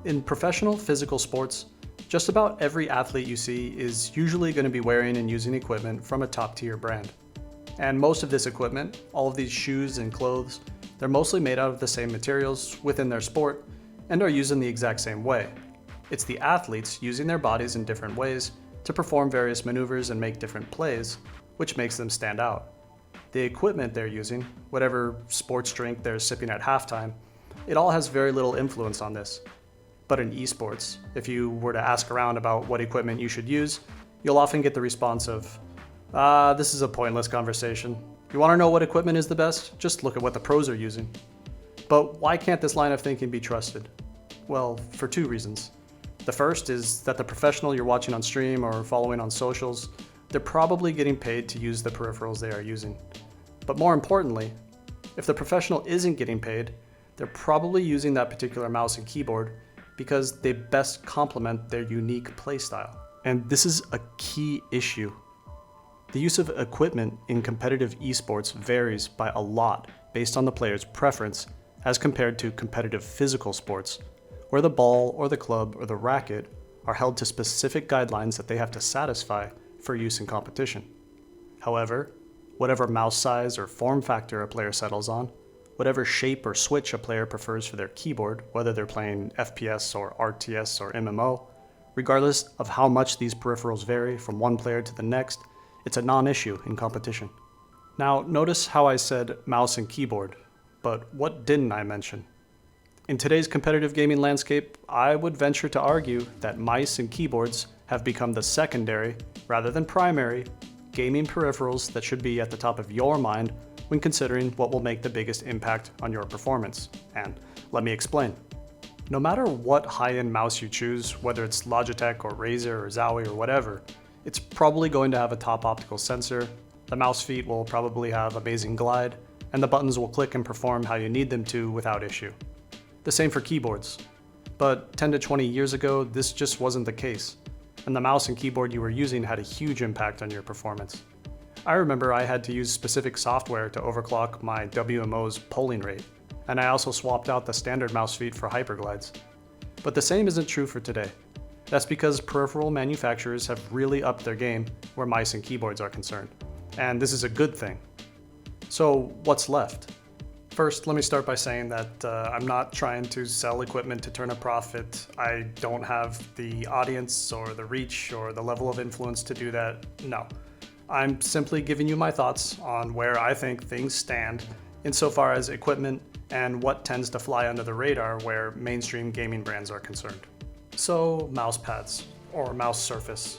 In professional physical sports, just about every athlete you see is usually going to be wearing and using equipment from a top tier brand. And most of this equipment, all of these shoes and clothes, they're mostly made out of the same materials within their sport and are used in the exact same way. It's the athletes using their bodies in different ways to perform various maneuvers and make different plays, which makes them stand out. The equipment they're using, whatever sports drink they're sipping at halftime, it all has very little influence on this. But in esports, if you were to ask around about what equipment you should use, you'll often get the response of, this is a pointless conversation. You want to know what equipment is the best? Just look at what the pros are using. But why can't this line of thinking be trusted? Well, for two reasons. The first is that the professional you're watching on stream or following on socials, they're probably getting paid to use the peripherals they are using. But more importantly, if the professional isn't getting paid, they're probably using that particular mouse and keyboard because they best complement their unique playstyle. And this is a key issue. The use of equipment in competitive esports varies by a lot based on the player's preference as compared to competitive physical sports, where the ball or the club or the racket are held to specific guidelines that they have to satisfy for use in competition. However, whatever mouse size or form factor a player settles on, whatever shape or switch a player prefers for their keyboard, whether they're playing FPS or RTS or MMO, regardless of how much these peripherals vary from one player to the next, it's a non-issue in competition. Now, notice how I said mouse and keyboard, but what didn't I mention? In today's competitive gaming landscape, I would venture to argue that mice and keyboards have become the secondary, rather than primary, gaming peripherals that should be at the top of your mind when considering what will make the biggest impact on your performance. And let me explain. No matter what high-end mouse you choose, whether it's Logitech or Razer or Zowie or whatever, it's probably going to have a top optical sensor, the mouse feet will probably have amazing glide, and the buttons will click and perform how you need them to without issue. The same for keyboards. But 10 to 20 years ago, this just wasn't the case, and the mouse and keyboard you were using had a huge impact on your performance. I remember I had to use specific software to overclock my WMO's polling rate, and I also swapped out the standard mouse feet for hyperglides. But the same isn't true for today. That's because peripheral manufacturers have really upped their game where mice and keyboards are concerned. And this is a good thing. So what's left? First, let me start by saying that I'm not trying to sell equipment to turn a profit. I don't have the audience or the reach or the level of influence to do that. No. I'm simply giving you my thoughts on where I think things stand insofar as equipment and what tends to fly under the radar where mainstream gaming brands are concerned. So, mouse pads, or mouse surface.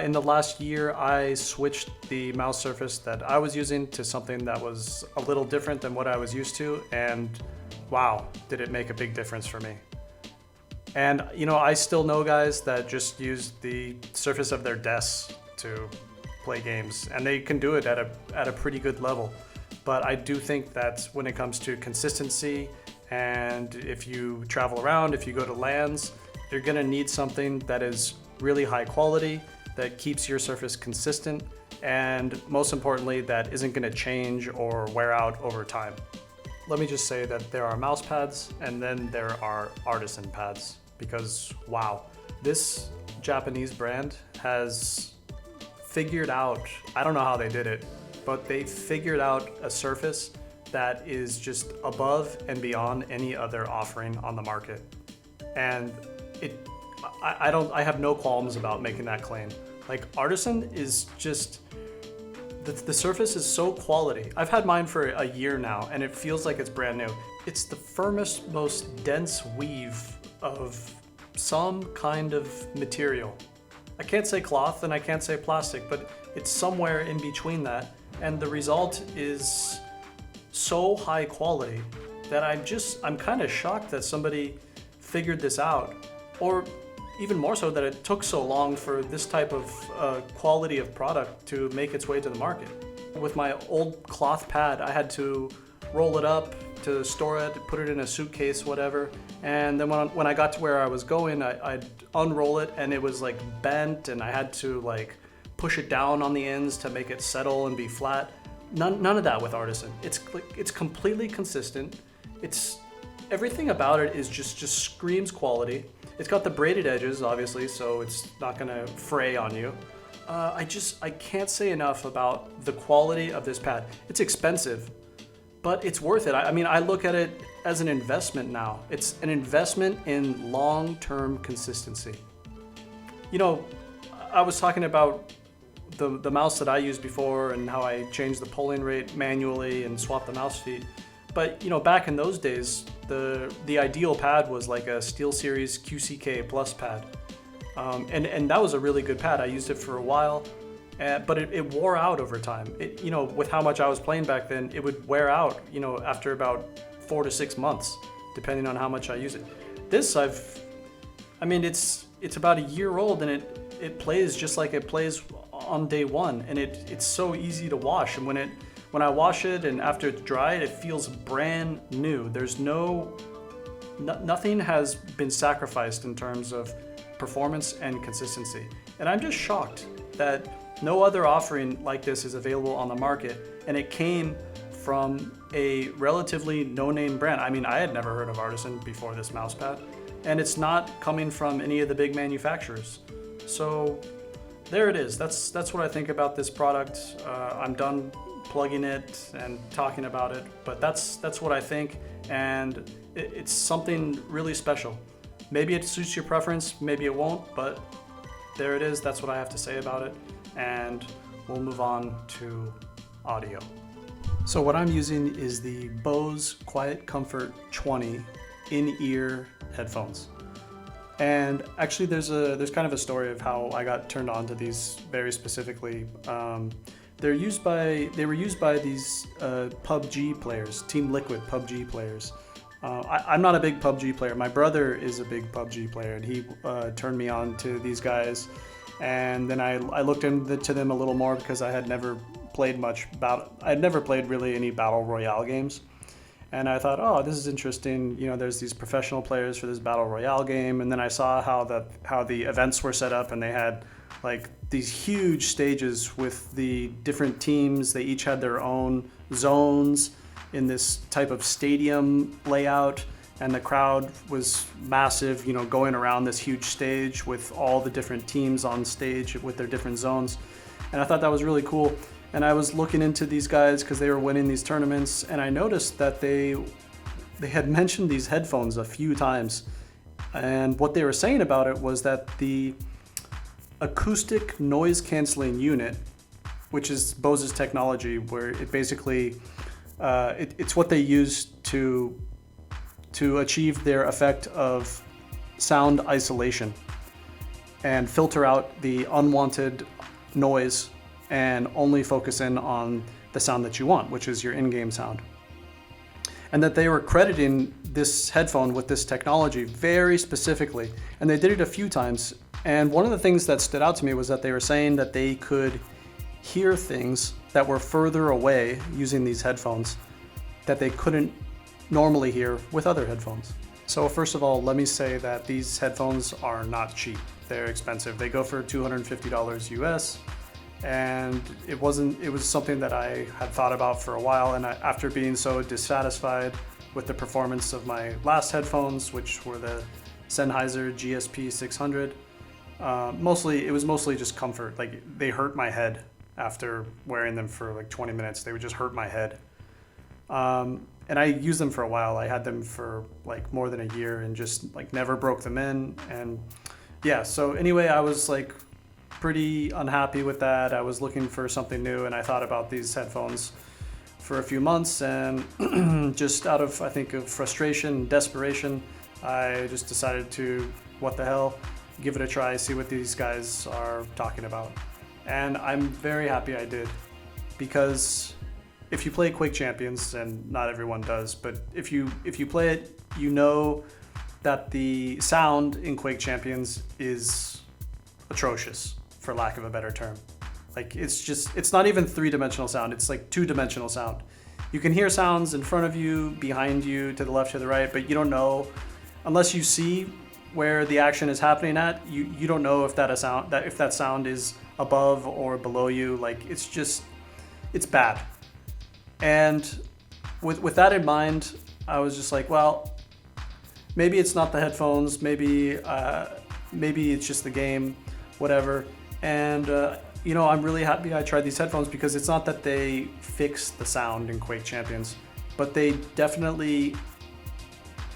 In the last year, I switched the mouse surface that I was using to something that was a little different than what I was used to, and wow, did it make a big difference for me. And I still know guys that just use the surface of their desks to play games, and they can do it at a pretty good level. But I do think that when it comes to consistency, and if you travel around, if you go to LANs, you're gonna need something that is really high quality, that keeps your surface consistent, and most importantly, that isn't gonna change or wear out over time. Let me just say that there are mouse pads, and then there are artisan pads, because wow, this Japanese brand has figured out, I don't know how they did it, but they figured out a surface that is just above and beyond any other offering on the market. And I have no qualms about making that claim. Like, artisan is just, the surface is so quality. I've had mine for a year now and it feels like it's brand new. It's the firmest, most dense weave of some kind of material. I can't say cloth and I can't say plastic, but it's somewhere in between that. And the result is so high quality that I'm kind of shocked that somebody figured this out, or even more so that it took so long for this type of quality of product to make its way to the market. With my old cloth pad, I had to roll it up to store it, put it in a suitcase, whatever. And then when I got to where I was going, I'd unroll it and it was like bent, and I had to like push it down on the ends to make it settle and be flat. None of that with Artisan. It's completely consistent. everything about it is just screams quality. It's got the braided edges, obviously, so it's not gonna fray on you. I can't say enough about the quality of this pad. It's expensive, but it's worth it. I mean, I look at it as an investment now. It's an investment in long-term consistency. You know, I was talking about the mouse that I used before and how I changed the polling rate manually and swapped the mouse feet. But you know, back in those days, the ideal pad was like a SteelSeries QCK Plus pad, and that was a really good pad. I used it for a while, but it wore out over time. You know, with how much I was playing back then, it would wear out. You know, after about 4 to 6 months, depending on how much I use it. This I mean, it's about a year old, and it plays just like it plays on day one, and it's so easy to wash. And when I wash it and after it's dried, it feels brand new. There's nothing has been sacrificed in terms of performance and consistency. And I'm just shocked that no other offering like this is available on the market, and it came from a relatively no-name brand. I mean, I had never heard of Artisan before this mousepad, and it's not coming from any of the big manufacturers. So there it is. That's what I think about this product. I'm done plugging it and talking about it, but that's what I think, and it's something really special. Maybe it suits your preference, maybe it won't, but there it is. That's what I have to say about it, and we'll move on to audio. So what I'm using is the Bose Quiet Comfort 20 in-ear headphones. And actually there's kind of a story of how I got turned on to these very specifically. They were used by these PUBG players, Team Liquid PUBG players. I'm not a big PUBG player. My brother is a big PUBG player, and he turned me on to these guys. And then I looked into them a little more because I had never played I'd never played really any battle royale games. And I thought, oh, this is interesting. You know, there's these professional players for this battle royale game. And then I saw how the events were set up, and they had like these huge stages with the different teams. They each had their own zones in this type of stadium layout, and the crowd was massive, you know, going around this huge stage with all the different teams on stage with their different zones. And I thought that was really cool. And I was looking into these guys because they were winning these tournaments, and I noticed that they had mentioned these headphones a few times. And what they were saying about it was that the acoustic noise canceling unit, which is Bose's technology, where it basically it's what they use to achieve their effect of sound isolation and filter out the unwanted noise and only focus in on the sound that you want, which is your in-game sound. And that they were crediting this headphone with this technology very specifically, and they did it a few times. And one of the things that stood out to me was that they were saying that they could hear things that were further away using these headphones that they couldn't normally hear with other headphones. So first of all, let me say that these headphones are not cheap. They're expensive. They go for $250 US. And it was something that I had thought about for a while, and after being so dissatisfied with the performance of my last headphones, which were the Sennheiser GSP 600, it was mostly just comfort. Like, they hurt my head after wearing them for like 20 minutes. They would just hurt my head. And I used them for a while. I had them for like more than a year and just like never broke them in. And yeah, so anyway, I was like pretty unhappy with that. I was looking for something new, and I thought about these headphones for a few months, and just out of, I think, of frustration and desperation, I just decided to, what the hell, give it a try, see what these guys are talking about. And I'm very happy I did, because if you play Quake Champions, and not everyone does, but if you play it, you know that the sound in Quake Champions is atrocious, for lack of a better term. Like, it's not even three-dimensional sound, it's like two-dimensional sound. You can hear sounds in front of you, behind you, to the left, to the right, but you don't know, unless you see where the action is happening at, you don't know if that sound is above or below you. Like, it's bad. And with that in mind, I was just like, well, maybe it's not the headphones, maybe it's just the game, whatever. And I'm really happy I tried these headphones because it's not that they fix the sound in Quake Champions, but they definitely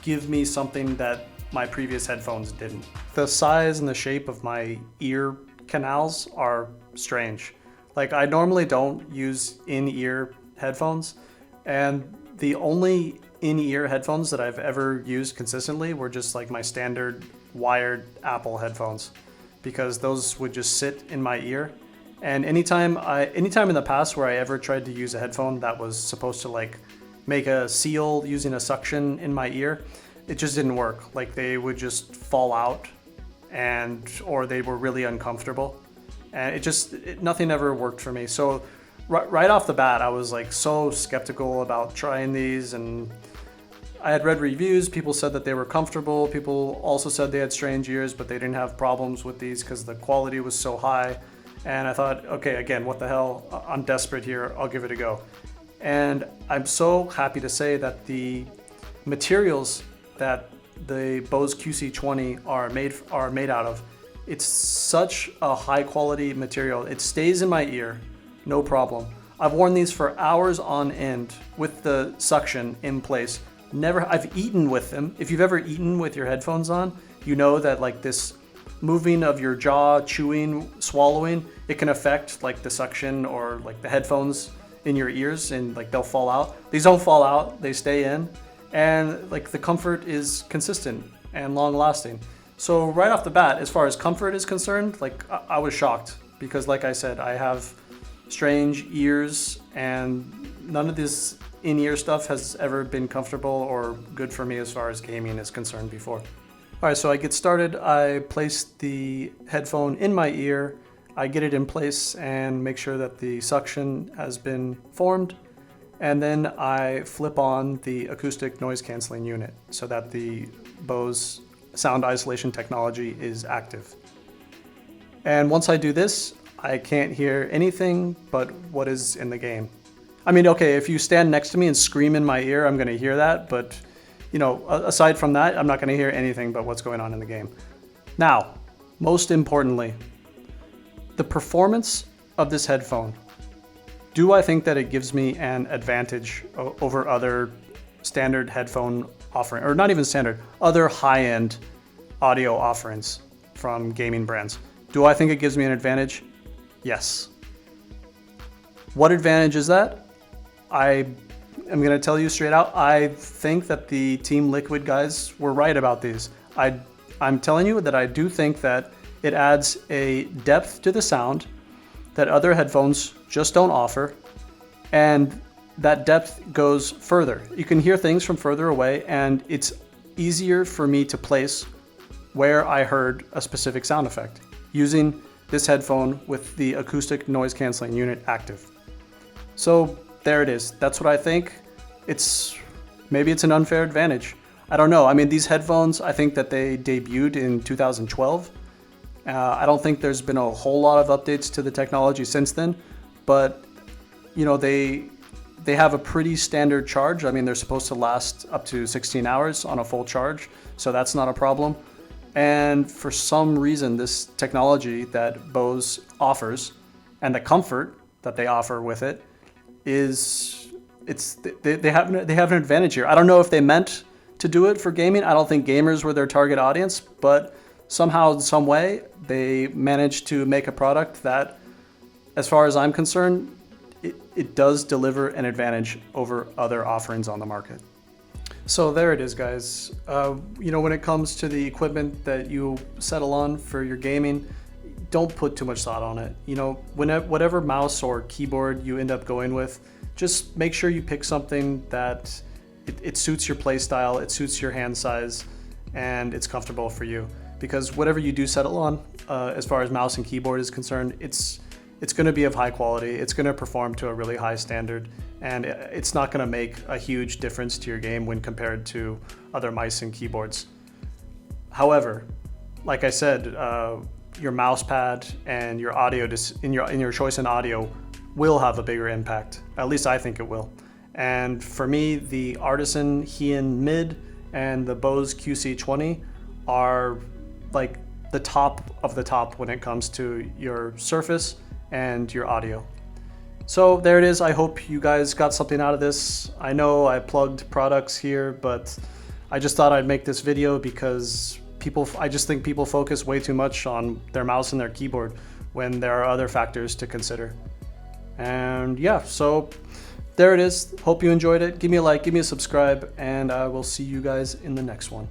give me something that my previous headphones didn't. The size and the shape of my ear canals are strange. Like, I normally don't use in-ear headphones, and the only in-ear headphones that I've ever used consistently were just like my standard wired Apple headphones, because those would just sit in my ear. And anytime in the past where I ever tried to use a headphone that was supposed to like make a seal using a suction in my ear, it just didn't work. Like, they would just fall out, or they were really uncomfortable, and nothing ever worked for me. So right off the bat, I was like so skeptical about trying these, and I had read reviews. People said that they were comfortable. People also said they had strange ears, but they didn't have problems with these because the quality was so high. And I thought, okay, again, what the hell? I'm desperate here. I'll give it a go. And I'm so happy to say that the materials that the Bose QC20 are made out of, it's such a high quality material. It stays in my ear, no problem. I've worn these for hours on end with the suction in place. I've eaten with them. If you've ever eaten with your headphones on, you know that like this moving of your jaw, chewing, swallowing, it can affect like the suction or like the headphones in your ears, and like they'll fall out. These don't fall out, they stay in, and like the comfort is consistent and long lasting. So right off the bat, as far as comfort is concerned, like I was shocked, because like I said, I have strange ears and none of this in-ear stuff has ever been comfortable or good for me as far as gaming is concerned before. All right, so I get started. I place the headphone in my ear. I get it in place and make sure that the suction has been formed. And then I flip on the acoustic noise canceling unit so that the Bose sound isolation technology is active. And once I do this, I can't hear anything but what is in the game. I mean, okay, if you stand next to me and scream in my ear, I'm gonna hear that, but aside from that, I'm not gonna hear anything but what's going on in the game. Now, most importantly, the performance of this headphone. Do I think that it gives me an advantage over other standard headphone offering, or not even standard, other high-end audio offerings from gaming brands? Do I think it gives me an advantage? Yes. What advantage is that? I am going to tell you straight out, I think that the Team Liquid guys were right about these. I'm telling you that I do think that it adds a depth to the sound that other headphones just don't offer, and that depth goes further. You can hear things from further away, and it's easier for me to place where I heard a specific sound effect using this headphone with the acoustic noise canceling unit active. So there it is. That's what I think. Maybe it's an unfair advantage. I don't know. I mean, these headphones, I think that they debuted in 2012. I don't think there's been a whole lot of updates to the technology since then, but they have a pretty standard charge. I mean, they're supposed to last up to 16 hours on a full charge, so that's not a problem. And for some reason, this technology that Bose offers and the comfort that they offer with it they have an advantage here. I don't know if they meant to do it for gaming. I don't think gamers were their target audience, but somehow, some way, they managed to make a product that, as far as I'm concerned, it does deliver an advantage over other offerings on the market. So there it is, guys. When it comes to the equipment that you settle on for your gaming, don't put too much thought on it. Whatever mouse or keyboard you end up going with, just make sure you pick something that it suits your play style, it suits your hand size, and it's comfortable for you. Because whatever you do settle on, as far as mouse and keyboard is concerned, it's going to be of high quality, it's going to perform to a really high standard, and it's not going to make a huge difference to your game when compared to other mice and keyboards. However, like I said, your mouse pad and your audio in your choice in audio will have a bigger impact. At least I think it will. And for me, the Artisan Heian Mid and the Bose QC20 are like the top of the top when it comes to your surface and your audio. So there it is. I hope you guys got something out of this. I know I plugged products here, but I just thought I'd make this video because I just think people focus way too much on their mouse and their keyboard when there are other factors to consider. And yeah, so there it is. Hope you enjoyed it. Give me a like, give me a subscribe, and I will see you guys in the next one.